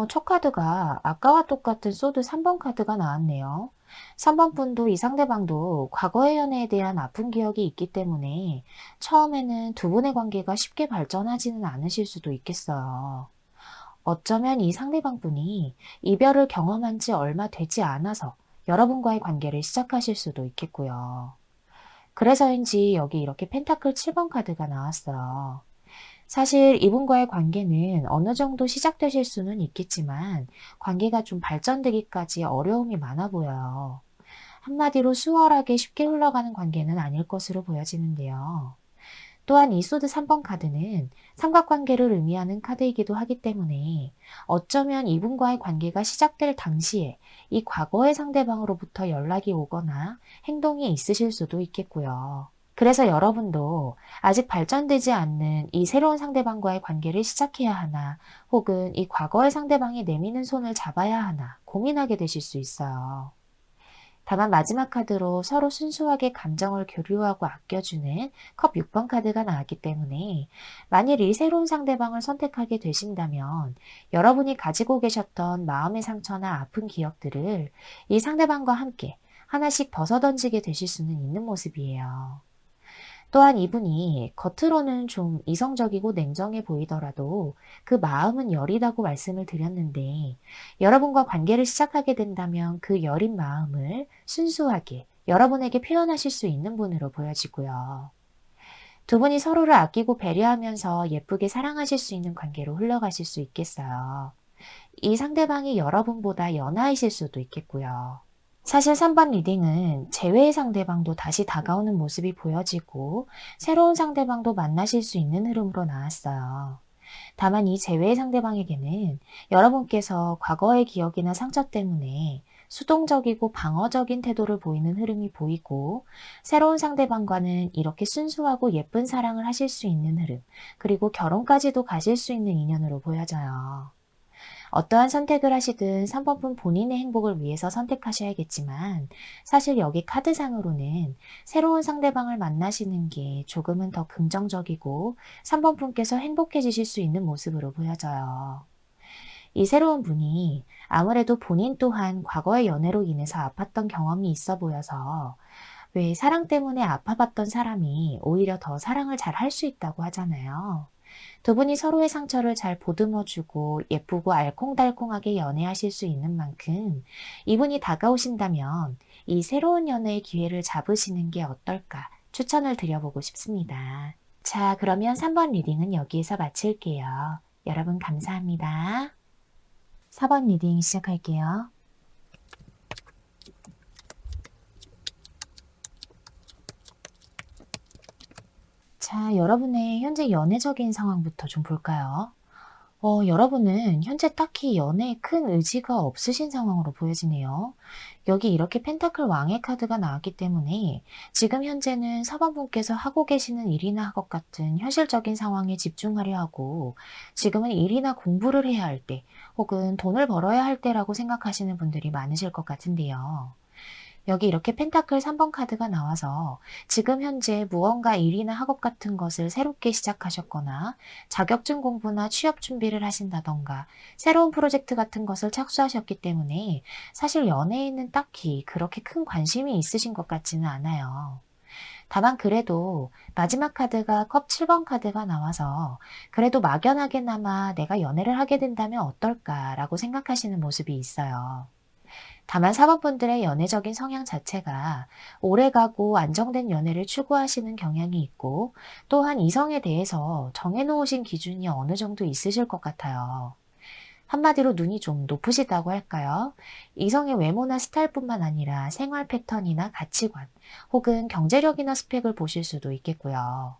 첫 카드가 아까와 똑같은 소드 3번 카드가 나왔네요. 3번 분도 이 상대방도 과거의 연애에 대한 아픈 기억이 있기 때문에 처음에는 두 분의 관계가 쉽게 발전하지는 않으실 수도 있겠어요. 어쩌면 이 상대방 분이 이별을 경험한 지 얼마 되지 않아서 여러분과의 관계를 시작하실 수도 있겠고요. 그래서인지 여기 이렇게 펜타클 7번 카드가 나왔어요. 사실 이분과의 관계는 어느 정도 시작되실 수는 있겠지만 관계가 좀 발전되기까지 어려움이 많아 보여요. 한마디로 수월하게 쉽게 흘러가는 관계는 아닐 것으로 보여지는데요. 또한 이 소드 3번 카드는 삼각관계를 의미하는 카드이기도 하기 때문에 어쩌면 이분과의 관계가 시작될 당시에 이 과거의 상대방으로부터 연락이 오거나 행동이 있으실 수도 있겠고요. 그래서 여러분도 아직 발전되지 않는 이 새로운 상대방과의 관계를 시작해야 하나, 혹은 이 과거의 상대방이 내미는 손을 잡아야 하나 고민하게 되실 수 있어요. 다만 마지막 카드로 서로 순수하게 감정을 교류하고 아껴주는 컵 6번 카드가 나왔기 때문에 만일 이 새로운 상대방을 선택하게 되신다면 여러분이 가지고 계셨던 마음의 상처나 아픈 기억들을 이 상대방과 함께 하나씩 벗어던지게 되실 수는 있는 모습이에요. 또한 이분이 겉으로는 좀 이성적이고 냉정해 보이더라도 그 마음은 여리다고 말씀을 드렸는데, 여러분과 관계를 시작하게 된다면 그 여린 마음을 순수하게 여러분에게 표현하실 수 있는 분으로 보여지고요. 두 분이 서로를 아끼고 배려하면서 예쁘게 사랑하실 수 있는 관계로 흘러가실 수 있겠어요. 이 상대방이 여러분보다 연하이실 수도 있겠고요. 사실 3번 리딩은 재회의 상대방도 다시 다가오는 모습이 보여지고 새로운 상대방도 만나실 수 있는 흐름으로 나왔어요. 다만 이 재회의 상대방에게는 여러분께서 과거의 기억이나 상처 때문에 수동적이고 방어적인 태도를 보이는 흐름이 보이고, 새로운 상대방과는 이렇게 순수하고 예쁜 사랑을 하실 수 있는 흐름, 그리고 결혼까지도 가실 수 있는 인연으로 보여져요. 어떠한 선택을 하시든 3번분 본인의 행복을 위해서 선택하셔야겠지만, 사실 여기 카드상으로는 새로운 상대방을 만나시는 게 조금은 더 긍정적이고 3번분께서 행복해지실 수 있는 모습으로 보여져요. 이 새로운 분이 아무래도 본인 또한 과거의 연애로 인해서 아팠던 경험이 있어 보여서, 왜 사랑 때문에 아파봤던 사람이 오히려 더 사랑을 잘 할 수 있다고 하잖아요. 두 분이 서로의 상처를 잘 보듬어주고 예쁘고 알콩달콩하게 연애하실 수 있는 만큼 이분이 다가오신다면 이 새로운 연애의 기회를 잡으시는 게 어떨까 추천을 드려보고 싶습니다. 자, 그러면 3번 리딩은 여기에서 마칠게요. 여러분 감사합니다. 4번 리딩 시작할게요. 자, 여러분의 현재 연애적인 상황부터 좀 볼까요? 여러분은 현재 딱히 연애에 큰 의지가 없으신 상황으로 보여지네요. 여기 이렇게 펜타클 왕의 카드가 나왔기 때문에 지금 현재는 사번분께서 하고 계시는 일이나 학업 같은 현실적인 상황에 집중하려 하고, 지금은 일이나 공부를 해야 할 때, 혹은 돈을 벌어야 할 때라고 생각하시는 분들이 많으실 것 같은데요. 여기 이렇게 펜타클 3번 카드가 나와서 지금 현재 무언가 일이나 학업 같은 것을 새롭게 시작하셨거나 자격증 공부나 취업 준비를 하신다던가 새로운 프로젝트 같은 것을 착수하셨기 때문에 사실 연애에는 딱히 그렇게 큰 관심이 있으신 것 같지는 않아요. 다만 그래도 마지막 카드가 컵 7번 카드가 나와서 그래도 막연하게나마 내가 연애를 하게 된다면 어떨까라고 생각하시는 모습이 있어요. 다만 사모분들의 연애적인 성향 자체가 오래가고 안정된 연애를 추구하시는 경향이 있고, 또한 이성에 대해서 정해놓으신 기준이 어느 정도 있으실 것 같아요. 한마디로 눈이 좀 높으시다고 할까요? 이성의 외모나 스타일뿐만 아니라 생활 패턴이나 가치관, 혹은 경제력이나 스펙을 보실 수도 있겠고요.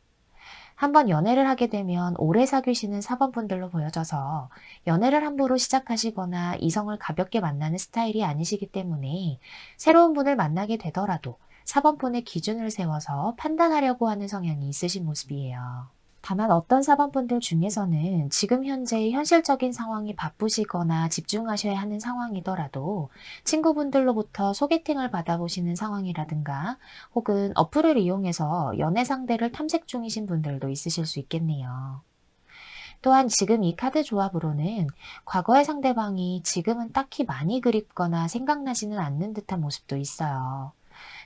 한번 연애를 하게 되면 오래 사귀시는 사번분들로 보여져서 연애를 함부로 시작하시거나 이성을 가볍게 만나는 스타일이 아니시기 때문에 새로운 분을 만나게 되더라도 사번분의 기준을 세워서 판단하려고 하는 성향이 있으신 모습이에요. 다만 어떤 사번분들 중에서는 지금 현재 현실적인 상황이 바쁘시거나 집중하셔야 하는 상황이더라도 친구분들로부터 소개팅을 받아보시는 상황이라든가, 혹은 어플을 이용해서 연애 상대를 탐색 중이신 분들도 있으실 수 있겠네요. 또한 지금 이 카드 조합으로는 과거의 상대방이 지금은 딱히 많이 그립거나 생각나지는 않는 듯한 모습도 있어요.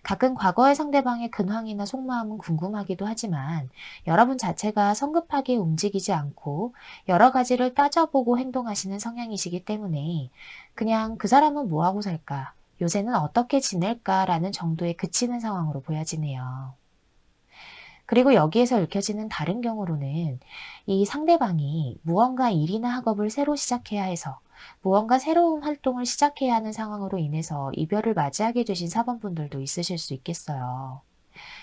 가끔 과거의 상대방의 근황이나 속마음은 궁금하기도 하지만 여러분 자체가 성급하게 움직이지 않고 여러 가지를 따져보고 행동하시는 성향이시기 때문에 그냥 그 사람은 뭐하고 살까? 요새는 어떻게 지낼까라는 정도에 그치는 상황으로 보여지네요. 그리고 여기에서 읽혀지는 다른 경우로는 이 상대방이 무언가 일이나 학업을 새로 시작해야 해서 무언가 새로운 활동을 시작해야 하는 상황으로 인해서 이별을 맞이하게 되신 사번분들도 있으실 수 있겠어요.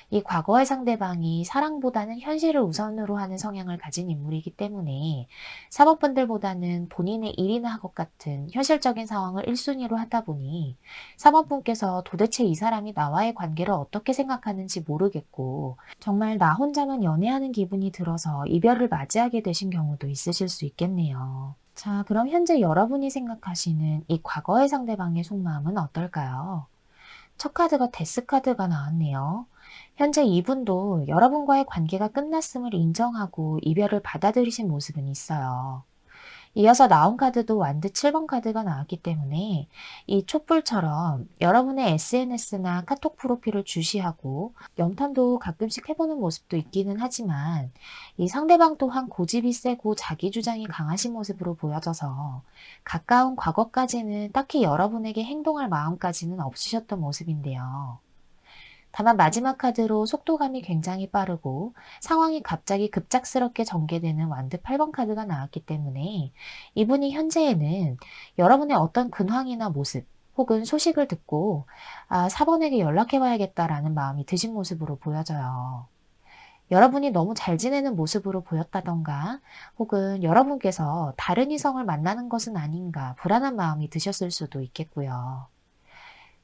이 과거의 상대방이 사랑보다는 현실을 우선으로 하는 성향을 가진 인물이기 때문에 사모분들보다는 본인의 일이나 학업 같은 현실적인 상황을 1순위로 하다 보니 사모분께서 도대체 이 사람이 나와의 관계를 어떻게 생각하는지 모르겠고 정말 나 혼자만 연애하는 기분이 들어서 이별을 맞이하게 되신 경우도 있으실 수 있겠네요. 자, 그럼 현재 여러분이 생각하시는 이 과거의 상대방의 속마음은 어떨까요? 첫 카드가 데스 카드가 나왔네요. 현재 이분도 여러분과의 관계가 끝났음을 인정하고 이별을 받아들이신 모습은 있어요. 이어서 나온 카드도 완드 7번 카드가 나왔기 때문에 이 촛불처럼 여러분의 SNS나 카톡 프로필을 주시하고 염탐도 가끔씩 해보는 모습도 있기는 하지만 이 상대방 또한 고집이 세고 자기 주장이 강하신 모습으로 보여져서 가까운 과거까지는 딱히 여러분에게 행동할 마음까지는 없으셨던 모습인데요. 다만 마지막 카드로 속도감이 굉장히 빠르고 상황이 갑자기 급작스럽게 전개되는 완드 8번 카드가 나왔기 때문에 이분이 현재에는 여러분의 어떤 근황이나 모습 혹은 소식을 듣고 4번에게 연락해봐야겠다라는 마음이 드신 모습으로 보여져요. 여러분이 너무 잘 지내는 모습으로 보였다던가 혹은 여러분께서 다른 이성을 만나는 것은 아닌가 불안한 마음이 드셨을 수도 있겠고요.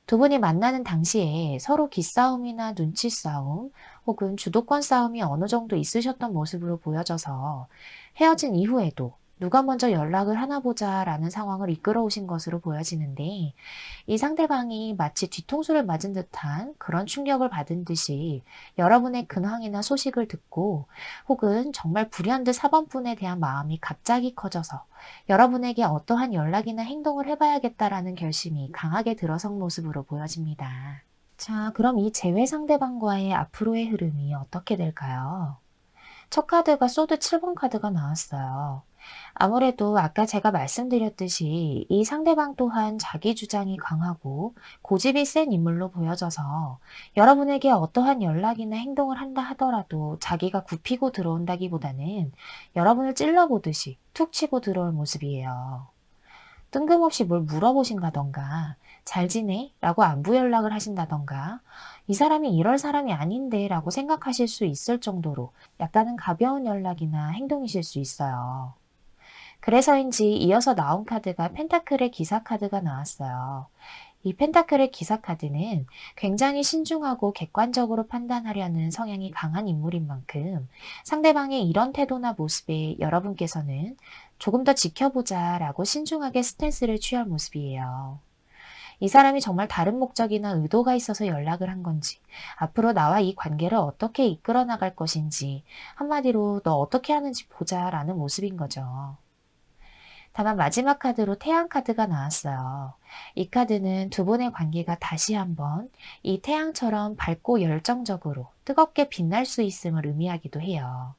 두 분이 만나는 당시에 서로 기싸움이나 눈치 싸움 혹은 주도권 싸움이 어느 정도 있으셨던 모습으로 보여져서 헤어진 이후에도 누가 먼저 연락을 하나 보자라는 상황을 이끌어 오신 것으로 보여지는데 이 상대방이 마치 뒤통수를 맞은 듯한 그런 충격을 받은 듯이 여러분의 근황이나 소식을 듣고 혹은 정말 불현듯 사번분에 대한 마음이 갑자기 커져서 여러분에게 어떠한 연락이나 행동을 해봐야겠다라는 결심이 강하게 들어선 모습으로 보여집니다. 자, 그럼 이 재회 상대방과의 앞으로의 흐름이 어떻게 될까요? 첫 카드가 소드 7번 카드가 나왔어요. 아무래도 아까 제가 말씀드렸듯이 이 상대방 또한 자기 주장이 강하고 고집이 센 인물로 보여져서 여러분에게 어떠한 연락이나 행동을 한다 하더라도 자기가 굽히고 들어온다기보다는 여러분을 찔러보듯이 툭 치고 들어올 모습이에요. 뜬금없이 뭘 물어보신다던가 잘 지내? 라고 안부 연락을 하신다던가 이 사람이 이럴 사람이 아닌데 라고 생각하실 수 있을 정도로 약간은 가벼운 연락이나 행동이실 수 있어요. 그래서인지 이어서 나온 카드가 펜타클의 기사 카드가 나왔어요. 이 펜타클의 기사 카드는 굉장히 신중하고 객관적으로 판단하려는 성향이 강한 인물인 만큼 상대방의 이런 태도나 모습에 여러분께서는 조금 더 지켜보자 라고 신중하게 스탠스를 취할 모습이에요. 이 사람이 정말 다른 목적이나 의도가 있어서 연락을 한 건지, 앞으로 나와 이 관계를 어떻게 이끌어 나갈 것인지, 한마디로 너 어떻게 하는지 보자 라는 모습인 거죠. 다만 마지막 카드로 태양 카드가 나왔어요. 이 카드는 두 분의 관계가 다시 한번 이 태양처럼 밝고 열정적으로 뜨겁게 빛날 수 있음을 의미하기도 해요.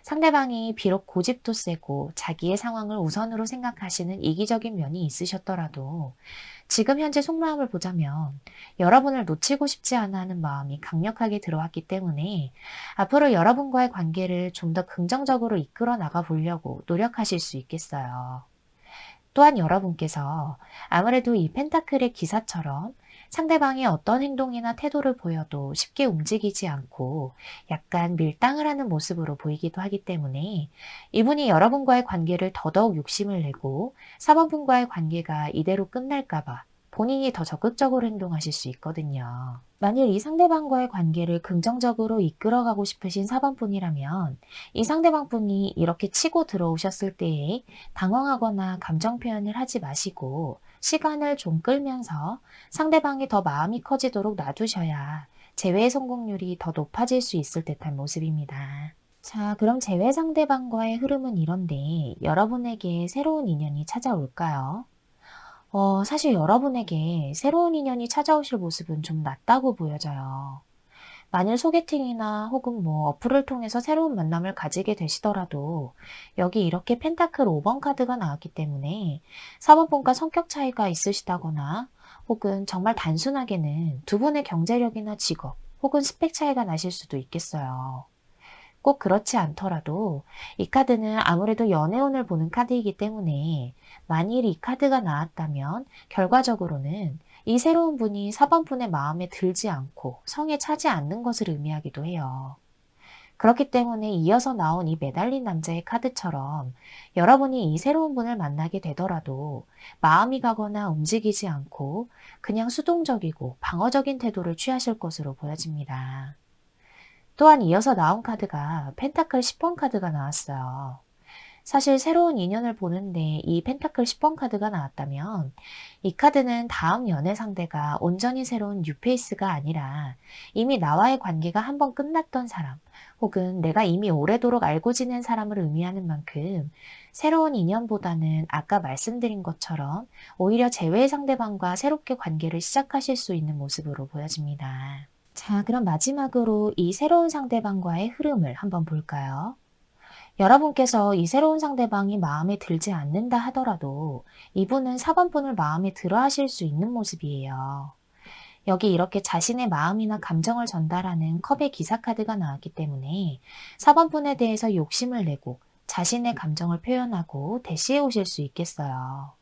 상대방이 비록 고집도 세고 자기의 상황을 우선으로 생각하시는 이기적인 면이 있으셨더라도 지금 현재 속마음을 보자면 여러분을 놓치고 싶지 않아 하는 마음이 강력하게 들어왔기 때문에 앞으로 여러분과의 관계를 좀 더 긍정적으로 이끌어 나가 보려고 노력하실 수 있겠어요. 또한 여러분께서 아무래도 이 펜타클의 기사처럼 상대방이 어떤 행동이나 태도를 보여도 쉽게 움직이지 않고 약간 밀당을 하는 모습으로 보이기도 하기 때문에 이분이 여러분과의 관계를 더더욱 욕심을 내고 사번분과의 관계가 이대로 끝날까봐 본인이 더 적극적으로 행동하실 수 있거든요. 만일 이 상대방과의 관계를 긍정적으로 이끌어가고 싶으신 4번분이라면 이 상대방분이 이렇게 치고 들어오셨을 때에 당황하거나 감정 표현을 하지 마시고 시간을 좀 끌면서 상대방이 더 마음이 커지도록 놔두셔야 재회의 성공률이 더 높아질 수 있을 듯한 모습입니다. 자, 그럼 재회 상대방과의 흐름은 이런데 여러분에게 새로운 인연이 찾아올까요? 사실 여러분에게 새로운 인연이 찾아오실 모습은 좀 낮다고 보여져요. 만일 소개팅이나 혹은 어플을 통해서 새로운 만남을 가지게 되시더라도 여기 이렇게 펜타클 5번 카드가 나왔기 때문에 사모분과 성격 차이가 있으시다거나 혹은 정말 단순하게는 두 분의 경제력이나 직업 혹은 스펙 차이가 나실 수도 있겠어요. 꼭 그렇지 않더라도 이 카드는 아무래도 연애운을 보는 카드이기 때문에 만일 이 카드가 나왔다면 결과적으로는 이 새로운 분이 4번 분의 마음에 들지 않고 성에 차지 않는 것을 의미하기도 해요. 그렇기 때문에 이어서 나온 이 매달린 남자의 카드처럼 여러분이 이 새로운 분을 만나게 되더라도 마음이 가거나 움직이지 않고 그냥 수동적이고 방어적인 태도를 취하실 것으로 보여집니다. 또한 이어서 나온 카드가 펜타클 10번 카드가 나왔어요. 사실 새로운 인연을 보는데 이 펜타클 10번 카드가 나왔다면 이 카드는 다음 연애 상대가 온전히 새로운 뉴페이스가 아니라 이미 나와의 관계가 한번 끝났던 사람 혹은 내가 이미 오래도록 알고 지낸 사람을 의미하는 만큼 새로운 인연보다는 아까 말씀드린 것처럼 오히려 재회 상대방과 새롭게 관계를 시작하실 수 있는 모습으로 보여집니다. 자, 그럼 마지막으로 이 새로운 상대방과의 흐름을 한번 볼까요? 여러분께서 이 새로운 상대방이 마음에 들지 않는다 하더라도 이분은 4번 분을 마음에 들어 하실 수 있는 모습이에요. 여기 이렇게 자신의 마음이나 감정을 전달하는 컵의 기사 카드가 나왔기 때문에 4번 분에 대해서 욕심을 내고 자신의 감정을 표현하고 대시해 오실 수 있겠어요.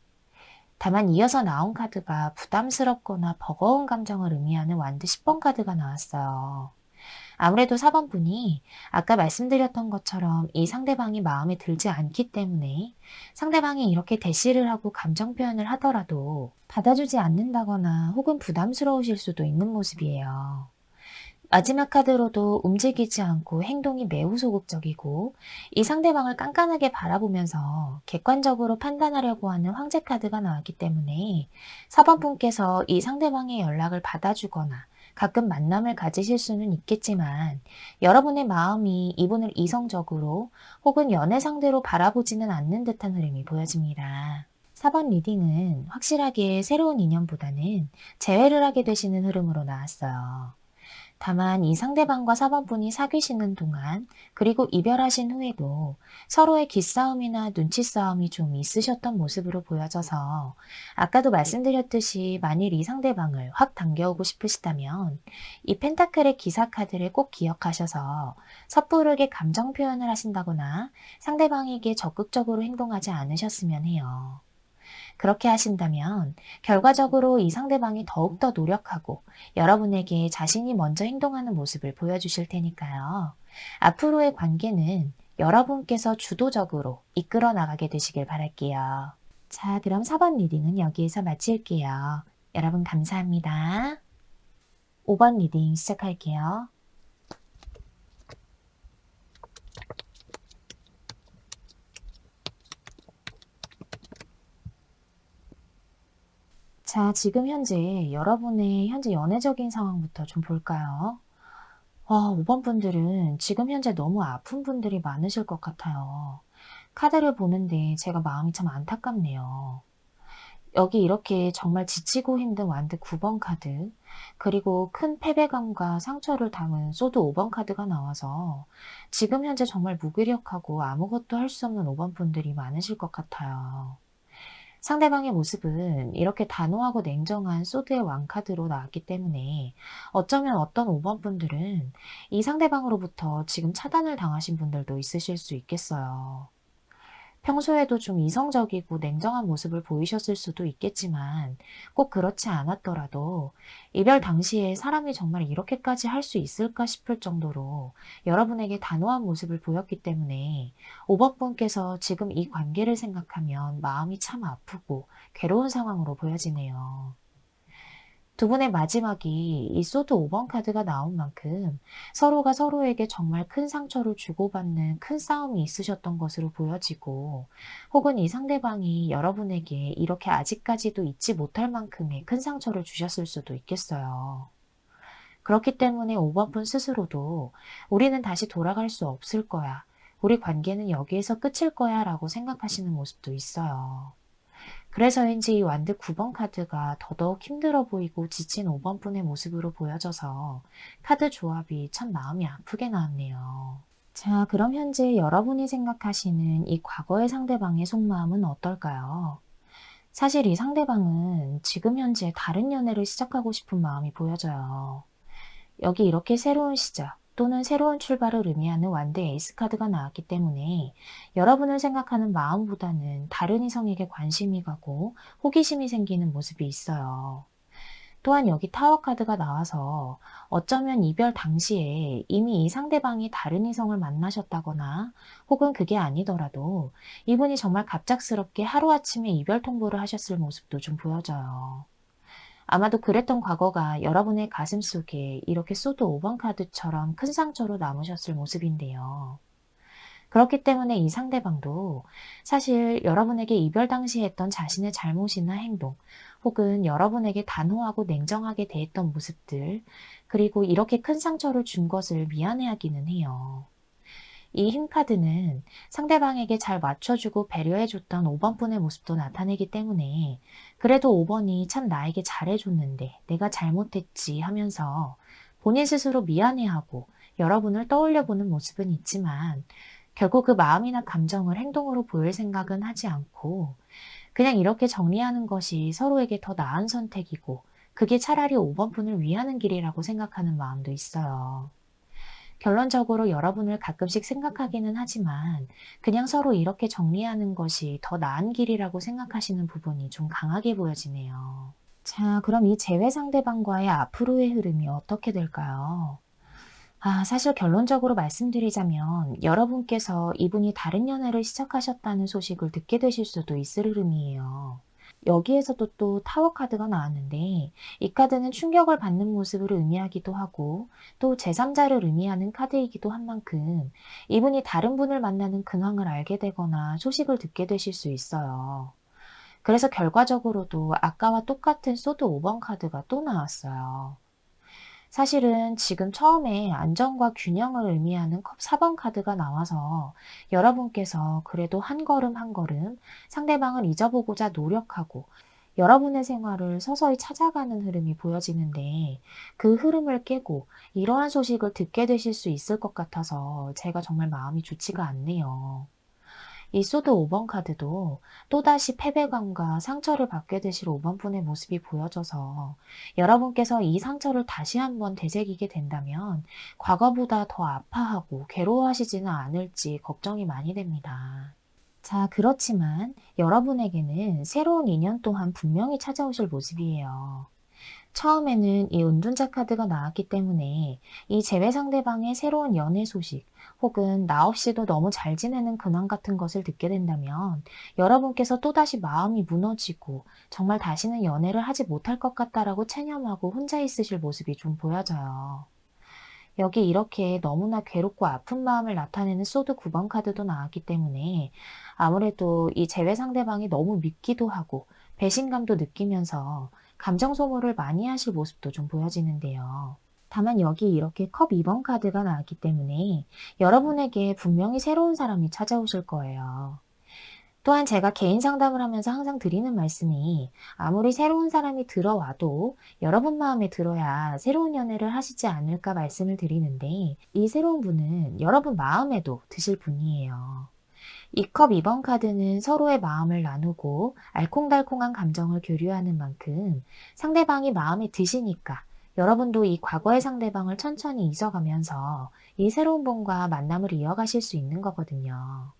다만 이어서 나온 카드가 부담스럽거나 버거운 감정을 의미하는 완드 10번 카드가 나왔어요. 아무래도 4번 분이 아까 말씀드렸던 것처럼 이 상대방이 마음에 들지 않기 때문에 상대방이 이렇게 대시를 하고 감정 표현을 하더라도 받아주지 않는다거나 혹은 부담스러우실 수도 있는 모습이에요. 마지막 카드로도 움직이지 않고 행동이 매우 소극적이고 이 상대방을 깐깐하게 바라보면서 객관적으로 판단하려고 하는 황제 카드가 나왔기 때문에 4번 분께서 이 상대방의 연락을 받아주거나 가끔 만남을 가지실 수는 있겠지만 여러분의 마음이 이분을 이성적으로 혹은 연애 상대로 바라보지는 않는 듯한 흐름이 보여집니다. 4번 리딩은 확실하게 새로운 인연보다는 재회를 하게 되시는 흐름으로 나왔어요. 다만 이 상대방과 4번 분이 사귀시는 동안 그리고 이별하신 후에도 서로의 기싸움이나 눈치 싸움이 좀 있으셨던 모습으로 보여져서 아까도 말씀드렸듯이 만일 이 상대방을 확 당겨오고 싶으시다면 이 펜타클의 기사 카드를 꼭 기억하셔서 섣부르게 감정 표현을 하신다거나 상대방에게 적극적으로 행동하지 않으셨으면 해요. 그렇게 하신다면 결과적으로 이 상대방이 더욱더 노력하고 여러분에게 자신이 먼저 행동하는 모습을 보여주실 테니까요. 앞으로의 관계는 여러분께서 주도적으로 이끌어 나가게 되시길 바랄게요. 자, 그럼 4번 리딩은 여기에서 마칠게요. 여러분 감사합니다. 5번 리딩 시작할게요. 자, 지금 현재 여러분의 현재 연애적인 상황부터 좀 볼까요? 5번 분들은 지금 현재 너무 아픈 분들이 많으실 것 같아요. 카드를 보는데 제가 마음이 참 안타깝네요. 여기 이렇게 정말 지치고 힘든 완드 9번 카드, 그리고 큰 패배감과 상처를 담은 소드 5번 카드가 나와서 지금 현재 정말 무기력하고 아무것도 할 수 없는 5번 분들이 많으실 것 같아요. 상대방의 모습은 이렇게 단호하고 냉정한 소드의 왕카드로 나왔기 때문에 어쩌면 어떤 5번 분들은 이 상대방으로부터 지금 차단을 당하신 분들도 있으실 수 있겠어요. 평소에도 좀 이성적이고 냉정한 모습을 보이셨을 수도 있겠지만 꼭 그렇지 않았더라도 이별 당시에 사람이 정말 이렇게까지 할 수 있을까 싶을 정도로 여러분에게 단호한 모습을 보였기 때문에 5번 분께서 지금 이 관계를 생각하면 마음이 참 아프고 괴로운 상황으로 보여지네요. 두 분의 마지막이 이 소드 5번 카드가 나온 만큼 서로가 서로에게 정말 큰 상처를 주고받는 큰 싸움이 있으셨던 것으로 보여지고 혹은 이 상대방이 여러분에게 이렇게 아직까지도 잊지 못할 만큼의 큰 상처를 주셨을 수도 있겠어요. 그렇기 때문에 5번 분 스스로도 우리는 다시 돌아갈 수 없을 거야. 우리 관계는 여기에서 끝일 거야 라고 생각하시는 모습도 있어요. 그래서인지 이 완드 9번 카드가 더더욱 힘들어 보이고 지친 5번 분의 모습으로 보여져서 카드 조합이 참 마음이 아프게 나왔네요. 자, 그럼 현재 여러분이 생각하시는 이 과거의 상대방의 속마음은 어떨까요? 사실 이 상대방은 지금 현재 다른 연애를 시작하고 싶은 마음이 보여져요. 여기 이렇게 새로운 시작 또는 새로운 출발을 의미하는 완드 에이스 카드가 나왔기 때문에 여러분을 생각하는 마음보다는 다른 이성에게 관심이 가고 호기심이 생기는 모습이 있어요. 또한 여기 타워 카드가 나와서 어쩌면 이별 당시에 이미 이 상대방이 다른 이성을 만나셨다거나 혹은 그게 아니더라도 이분이 정말 갑작스럽게 하루아침에 이별 통보를 하셨을 모습도 좀 보여져요. 아마도 그랬던 과거가 여러분의 가슴속에 이렇게 소드 5번 카드처럼 큰 상처로 남으셨을 모습인데요. 그렇기 때문에 이 상대방도 사실 여러분에게 이별 당시 했던 자신의 잘못이나 행동, 혹은 여러분에게 단호하고 냉정하게 대했던 모습들, 그리고 이렇게 큰 상처를 준 것을 미안해하기는 해요. 이 힘카드는 상대방에게 잘 맞춰주고 배려해줬던 5번 분의 모습도 나타내기 때문에 그래도 5번이 참 나에게 잘해줬는데 내가 잘못했지 하면서 본인 스스로 미안해하고 여러분을 떠올려보는 모습은 있지만 결국 그 마음이나 감정을 행동으로 보일 생각은 하지 않고 그냥 이렇게 정리하는 것이 서로에게 더 나은 선택이고 그게 차라리 5번 분을 위하는 길이라고 생각하는 마음도 있어요. 결론적으로 여러분을 가끔씩 생각하기는 하지만 그냥 서로 이렇게 정리하는 것이 더 나은 길이라고 생각하시는 부분이 좀 강하게 보여지네요. 자, 그럼 이 재회 상대방과의 앞으로의 흐름이 어떻게 될까요? 사실 결론적으로 말씀드리자면 여러분께서 이분이 다른 연애를 시작하셨다는 소식을 듣게 되실 수도 있을 흐름이에요. 여기에서도 또 타워 카드가 나왔는데 이 카드는 충격을 받는 모습을 의미하기도 하고 또 제3자를 의미하는 카드이기도 한 만큼 이분이 다른 분을 만나는 근황을 알게 되거나 소식을 듣게 되실 수 있어요. 그래서 결과적으로도 아까와 똑같은 소드 5번 카드가 또 나왔어요. 사실은 지금 처음에 안정과 균형을 의미하는 컵 4번 카드가 나와서 여러분께서 그래도 한 걸음 한 걸음 상대방을 잊어보고자 노력하고 여러분의 생활을 서서히 찾아가는 흐름이 보여지는데 그 흐름을 깨고 이러한 소식을 듣게 되실 수 있을 것 같아서 제가 정말 마음이 좋지가 않네요. 이 소드 5번 카드도 또다시 패배감과 상처를 받게 되실 5번 분의 모습이 보여져서 여러분께서 이 상처를 다시 한번 되새기게 된다면 과거보다 더 아파하고 괴로워하시지는 않을지 걱정이 많이 됩니다. 자, 그렇지만 여러분에게는 새로운 인연 또한 분명히 찾아오실 모습이에요. 처음에는 이 은둔자 카드가 나왔기 때문에 이 재회 상대방의 새로운 연애 소식 혹은 나 없이도 너무 잘 지내는 근황 같은 것을 듣게 된다면 여러분께서 또다시 마음이 무너지고 정말 다시는 연애를 하지 못할 것 같다라고 체념하고 혼자 있으실 모습이 좀 보여져요. 여기 이렇게 너무나 괴롭고 아픈 마음을 나타내는 소드 9번 카드도 나왔기 때문에 아무래도 이 재회 상대방이 너무 밉기도 하고 배신감도 느끼면서 감정 소모를 많이 하실 모습도 좀 보여지는데요. 다만 여기 이렇게 컵 2번 카드가 나왔기 때문에 여러분에게 분명히 새로운 사람이 찾아오실 거예요. 또한 제가 개인 상담을 하면서 항상 드리는 말씀이 아무리 새로운 사람이 들어와도 여러분 마음에 들어야 새로운 연애를 하시지 않을까 말씀을 드리는데 이 새로운 분은 여러분 마음에도 드실 분이에요. 이 컵 2번 카드는 서로의 마음을 나누고 알콩달콩한 감정을 교류하는 만큼 상대방이 마음에 드시니까 여러분도 이 과거의 상대방을 천천히 잊어가면서 이 새로운 분과 만남을 이어가실 수 있는 거거든요.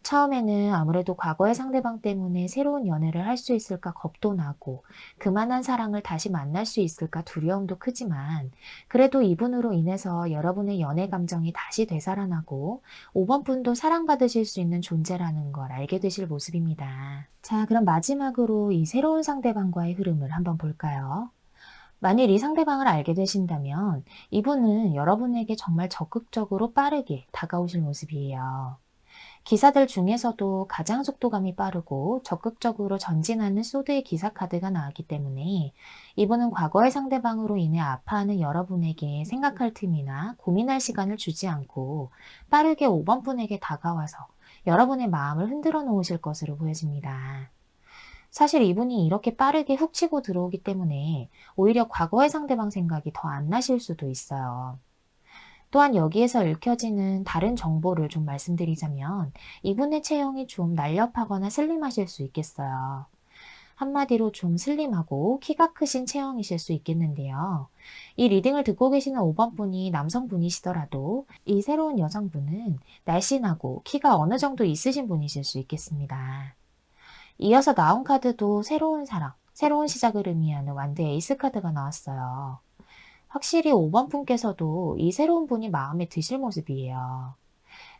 처음에는 아무래도 과거의 상대방 때문에 새로운 연애를 할 수 있을까 겁도 나고 그만한 사랑을 다시 만날 수 있을까 두려움도 크지만 그래도 이분으로 인해서 여러분의 연애 감정이 다시 되살아나고 5번 분도 사랑받으실 수 있는 존재라는 걸 알게 되실 모습입니다. 자, 그럼 마지막으로 이 새로운 상대방과의 흐름을 한번 볼까요? 만일 이 상대방을 알게 되신다면 이분은 여러분에게 정말 적극적으로 빠르게 다가오실 모습이에요. 기사들 중에서도 가장 속도감이 빠르고 적극적으로 전진하는 소드의 기사 카드가 나왔기 때문에 이분은 과거의 상대방으로 인해 아파하는 여러분에게 생각할 틈이나 고민할 시간을 주지 않고 빠르게 5번 분에게 다가와서 여러분의 마음을 흔들어 놓으실 것으로 보여집니다. 사실 이분이 이렇게 빠르게 훅 치고 들어오기 때문에 오히려 과거의 상대방 생각이 더 안 나실 수도 있어요. 또한 여기에서 읽혀지는 다른 정보를 좀 말씀드리자면 이분의 체형이 좀 날렵하거나 슬림하실 수 있겠어요. 한마디로 좀 슬림하고 키가 크신 체형이실 수 있겠는데요. 이 리딩을 듣고 계시는 5번 분이 남성분이시더라도 이 새로운 여성분은 날씬하고 키가 어느 정도 있으신 분이실 수 있겠습니다. 이어서 나온 카드도 새로운 사랑, 새로운 시작을 의미하는 완드 에이스 카드가 나왔어요. 확실히 5번 분께서도 이 새로운 분이 마음에 드실 모습이에요.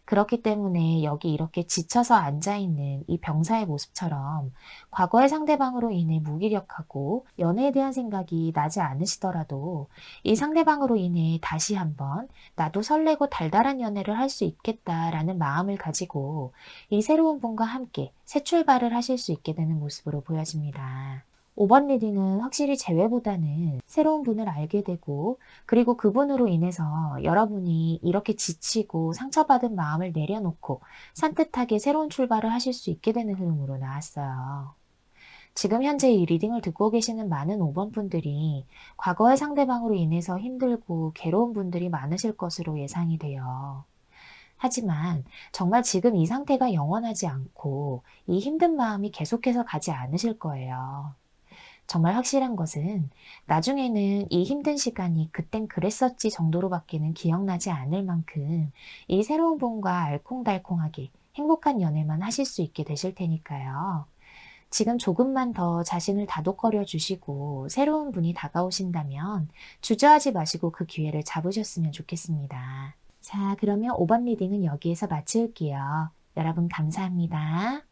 그렇기 때문에 여기 이렇게 지쳐서 앉아있는 이 병사의 모습처럼 과거의 상대방으로 인해 무기력하고 연애에 대한 생각이 나지 않으시더라도 이 상대방으로 인해 다시 한번 나도 설레고 달달한 연애를 할 수 있겠다라는 마음을 가지고 이 새로운 분과 함께 새 출발을 하실 수 있게 되는 모습으로 보여집니다. 5번 리딩은 확실히 재회보다는 새로운 분을 알게 되고 그리고 그분으로 인해서 여러분이 이렇게 지치고 상처받은 마음을 내려놓고 산뜻하게 새로운 출발을 하실 수 있게 되는 흐름으로 나왔어요. 지금 현재 이 리딩을 듣고 계시는 많은 5번 분들이 과거의 상대방으로 인해서 힘들고 괴로운 분들이 많으실 것으로 예상이 돼요. 하지만 정말 지금 이 상태가 영원하지 않고 이 힘든 마음이 계속해서 가지 않으실 거예요. 정말 확실한 것은 나중에는 이 힘든 시간이 그땐 그랬었지 정도로밖에는 기억나지 않을 만큼 이 새로운 분과 알콩달콩하게 행복한 연애만 하실 수 있게 되실 테니까요. 지금 조금만 더 자신을 다독거려 주시고 새로운 분이 다가오신다면 주저하지 마시고 그 기회를 잡으셨으면 좋겠습니다. 자, 그러면 5번 리딩은 여기에서 마칠게요. 여러분 감사합니다.